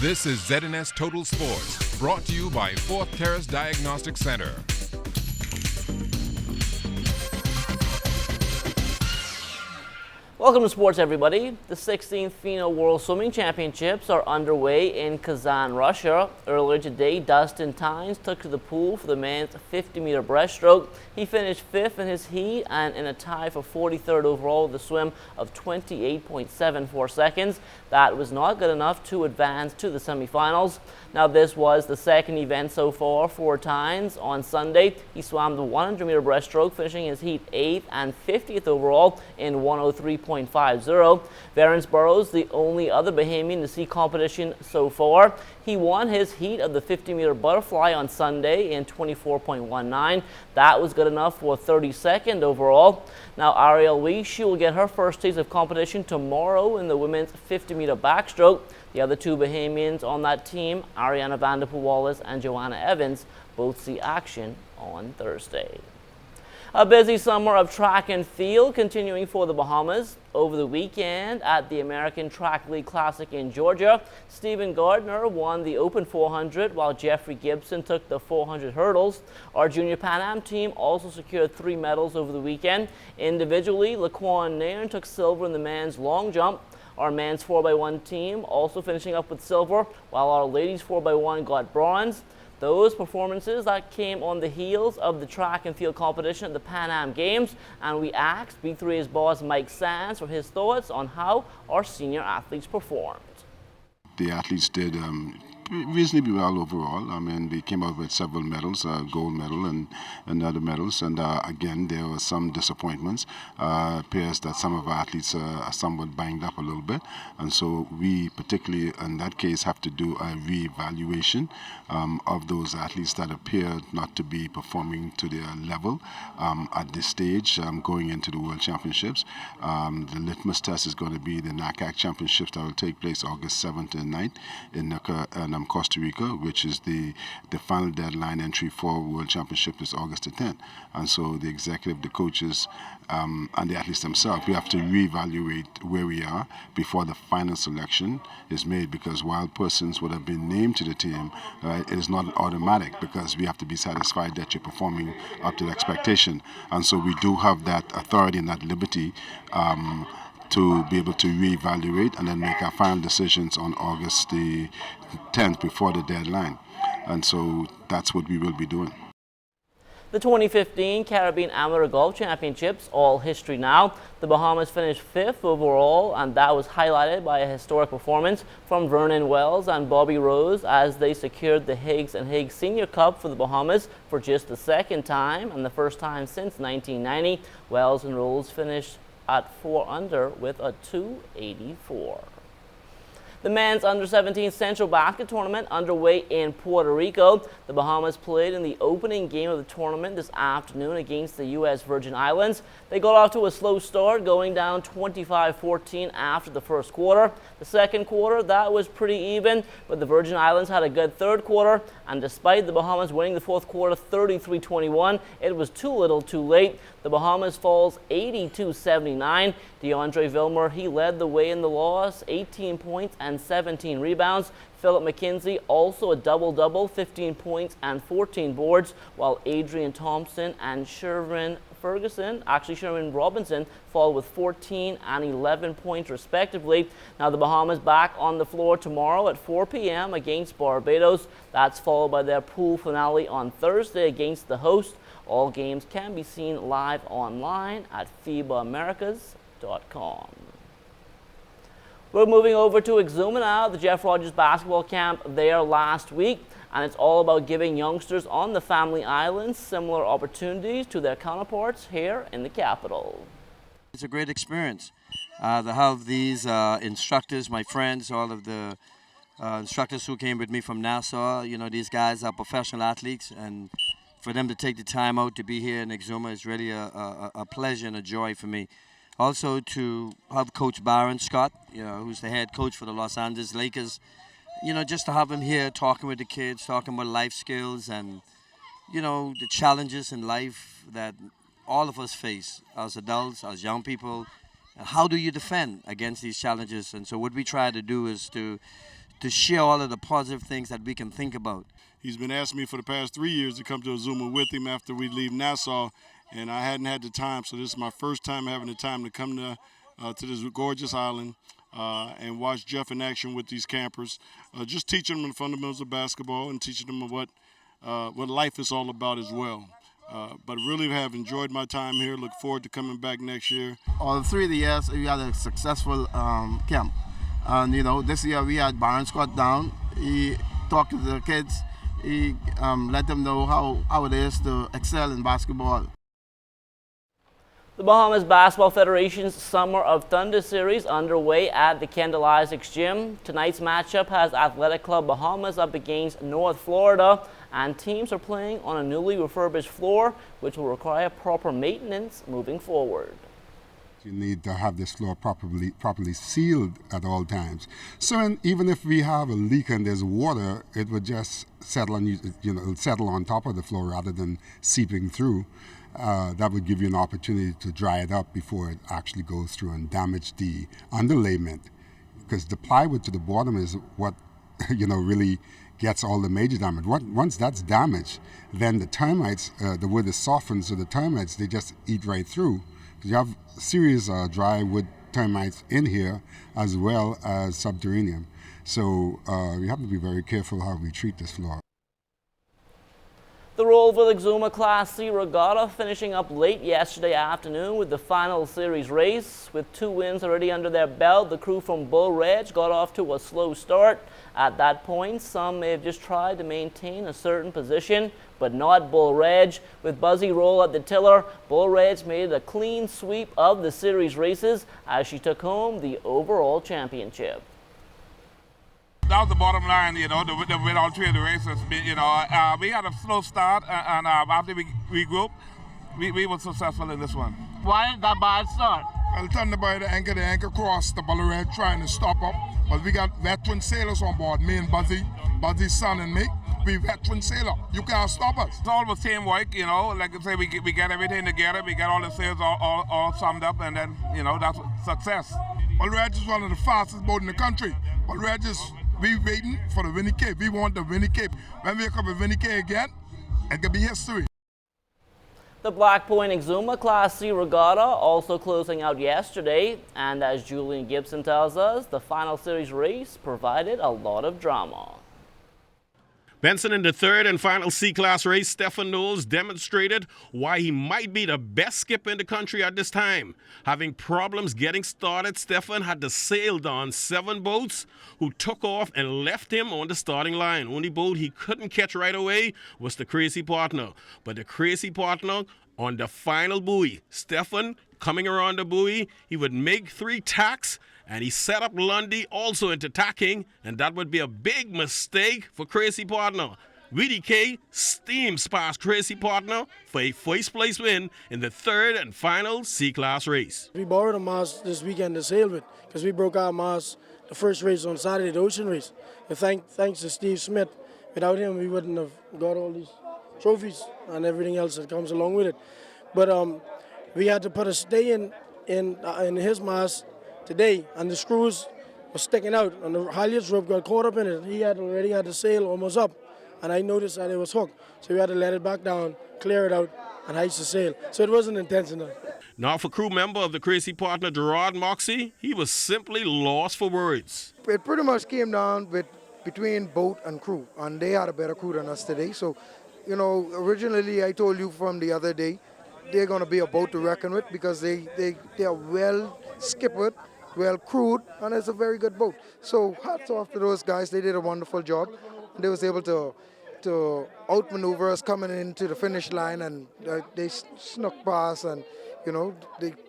This is ZNS Total Sports, brought to you by Fourth Terrace Diagnostic Center. Welcome to sports, everybody. The 16th FINA World Swimming Championships are underway in Kazan, Russia. Earlier today, Dustin Tynes took to the pool for the men's 50-meter breaststroke. He finished 5th in his heat and in a tie for 43rd overall with a swim of 28.74 seconds. That was not good enough to advance to the semifinals. Now, this was the second event so far for Tynes. On Sunday, he swam the 100-meter breaststroke, finishing his heat 8th and 50th overall in 103.50. Byron Burrows, the only other Bahamian to see competition so far. He won his heat of the 50-meter butterfly on Sunday in 24.19. That was good enough for 32nd overall. Now, Ariel Lee, she will get her first taste of competition tomorrow in the women's 50-meter backstroke. The other two Bahamians on that team, Ariana Vanderpool Wallace and Joanna Evans, both see action on Thursday. A busy summer of track and field continuing for the Bahamas. Over the weekend at the American Track League Classic in Georgia, Stephen Gardner won the Open 400 while Jeffrey Gibson took the 400 hurdles. Our Junior Pan Am team also secured 3 medals over the weekend. Individually, Laquan Nairn took silver in the men's long jump. Our men's 4x1 team also finishing up with silver, while our ladies 4x1 got bronze. Those performances that came on the heels of the track and field competition at the Pan Am Games, and we asked B3's boss Mike Sands for his thoughts on how our senior athletes performed. The athletes did reasonably well overall. I mean, they came out with several medals, gold medal and other medals. And again, there were some disappointments. Appears that some of our athletes are somewhat banged up a little bit. And so we, particularly in that case, have to do a re-evaluation of those athletes that appear not to be performing to their level at this stage going into the World Championships. The litmus test is going to be the NACAC Championships that will take place August 7th and 9th in Costa Rica, which is the final deadline. Entry for World Championship is August the 10th. And so the executive, the coaches, and the athletes themselves, we have to reevaluate where we are before the final selection is made, because while persons would have been named to the team, it is not automatic, because we have to be satisfied that you're performing up to the expectation. And so we do have that authority and that liberty to be able to reevaluate and then make our final decisions on August the 10th before the deadline. And so that's what we will be doing. The 2015 Caribbean Amateur Golf Championships, all history now. The Bahamas finished 5th overall, and that was highlighted by a historic performance from Vernon Wells and Bobby Rose as they secured the Higgs and Higgs Senior Cup for the Bahamas for just the second time and the first time since 1990. Wells and Rose finished at 4 under with a 284. The men's under-17 Central Basket Tournament underway in Puerto Rico. The Bahamas played in the opening game of the tournament this afternoon against the U.S. Virgin Islands. They got off to a slow start, going down 25-14 after the first quarter. The second quarter, that was pretty even, but the Virgin Islands had a good third quarter, and despite the Bahamas winning the fourth quarter 33-21, it was too little too late. The Bahamas falls 82-79. DeAndre Vilmer, he led the way in the loss, 18 points and 17 rebounds. Philip McKenzie also a double-double, 15 points and 14 boards, while Adrian Thompson and Sherwin Robinson fall with 14 and 11 points respectively. Now the Bahamas back on the floor tomorrow at 4 p.m. against Barbados. That's followed by their pool finale on Thursday against the host. All games can be seen live online at FIBAAmericas.com. We're moving over to Exuma now, the Jeff Rodgers basketball camp there last week, and it's all about giving youngsters on the Family Islands similar opportunities to their counterparts here in the capital. It's a great experience to have these instructors, my friends, all of the instructors who came with me from Nassau. You know, these guys are professional athletes, and for them to take the time out to be here in Exuma is really a pleasure and a joy for me. Also to have Coach Byron Scott, you know, who's the head coach for the Los Angeles Lakers, you know, just to have him here talking with the kids, talking about life skills and, you know, the challenges in life that all of us face as adults, as young people. And how do you defend against these challenges? And so what we try to do is to to share all of the positive things that we can think about. He's been asking me for the past 3 years to come to Azuma with him after we leave Nassau, and I hadn't had the time, so this is my first time having the time to come to this gorgeous island and watch Jeff in action with these campers, just teaching them the fundamentals of basketball and teaching them what life is all about as well. But really have enjoyed my time here. Look forward to coming back next year. All 3 of the years we had a successful camp. And this year we had Byron Scott down. He talked to the kids. He let them know how it is to excel in basketball. The Bahamas Basketball Federation's Summer of Thunder Series underway at the Kendall Isaacs Gym. Tonight's matchup has Athletic Club Bahamas up against North Florida, and teams are playing on a newly refurbished floor, which will require proper maintenance moving forward. You need to have this floor properly sealed at all times. So even if we have a leak and there's water, it would just settle on settle on top of the floor rather than seeping through. That would give you an opportunity to dry it up before it actually goes through and damage the underlayment, because the plywood to the bottom is what really gets all the major damage. Once that's damaged, then the termites, the wood is softened, so the termites, they just eat right through. You have serious dry wood termites in here as well as subterranean. So we have to be very careful how we treat this floor. The Rollville Exuma Class C Regatta finishing up late yesterday afternoon with the final series race. With 2 wins already under their belt, the crew from Bull Ridge got off to a slow start. At that point, some may have just tried to maintain a certain position, but not Bull Ridge. With Buzzy Roll at the tiller, Bull Ridge made a clean sweep of the series races as she took home the overall championship. That was the bottom line, to win all 3 of the races. We had a slow start, and after we regrouped, we were successful in this one. Why that bad start? Well, Thunder by the anchor crossed the Bull Red trying to stop up. But we got veteran sailors on board, me and Buzzy's son and me. We veteran sailor. You can't stop us. It's all the teamwork, like I say, we get everything together, we got all the sails all summed up, and then, that's success. Bull Red is one of the fastest boats in the country. Bull Red we waiting for the Winnie Cape. We want the Winnie Cape. When we come with Winnie Cape again, it could be history. The Black Point Exuma Class C Regatta also closing out yesterday, and as Julian Gibson tells us, the final series race provided a lot of drama. Benson in the third and final C-Class race, Stephen Knowles demonstrated why he might be the best skipper in the country at this time. Having problems getting started, Stephen had to sail down 7 boats who took off and left him on the starting line. Only boat he couldn't catch right away was the Crazy Partner. But the Crazy Partner on the final buoy, Stephen coming around the buoy, he would make 3 tacks, and he set up Lundy also into tacking, and that would be a big mistake for Crazy Partner. VDK steams past Crazy Partner for a first place win in the third and final C-Class race. We borrowed a mast this weekend to sail with, because we broke our mast the first race on Saturday, the ocean race. And thanks to Steve Smith, without him we wouldn't have got all these trophies and everything else that comes along with it. But we had to put a stay in his mast today, and the screws were sticking out, and the halyards rope got caught up in it. He had already had the sail almost up, and I noticed that it was hooked. So we had to let it back down, clear it out, and hoist the sail. So it wasn't intentional. Now for crew member of the Crazy Partner, Gerard Moxie, he was simply lost for words. It pretty much came down between boat and crew, and they had a better crew than us today. So, originally I told you from the other day, they're going to be a boat to reckon with, because they are well skippered, well crewed, and it's a very good boat. So hats off to those guys. They did a wonderful job. They was able to outmaneuver us coming into the finish line, and they snuck past, and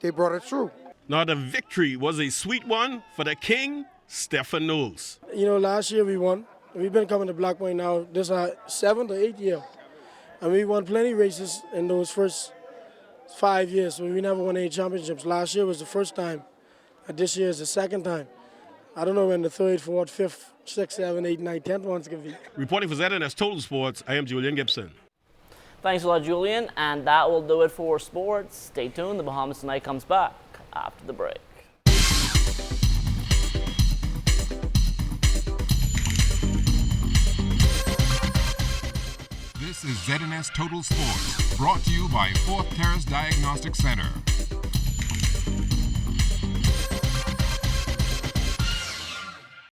they brought it through. Now the victory was a sweet one for the king, Stephen Knowles. Last year we won. We've been coming to Black Point now. This is our 7th or 8th year, and we won plenty of races in those first 5 years. So we never won any championships. Last year was the first time. This year is the second time. I don't know when the 3rd, 4th, 5th, 6th, 7th, 8th, 9th, 10th ones can be. Reporting for ZNS Total Sports, I am Julian Gibson. Thanks a lot, Julian, and that will do it for sports. Stay tuned. The Bahamas Tonight comes back after the break. This is ZNS Total Sports, brought to you by 4th Terrace Diagnostic Center.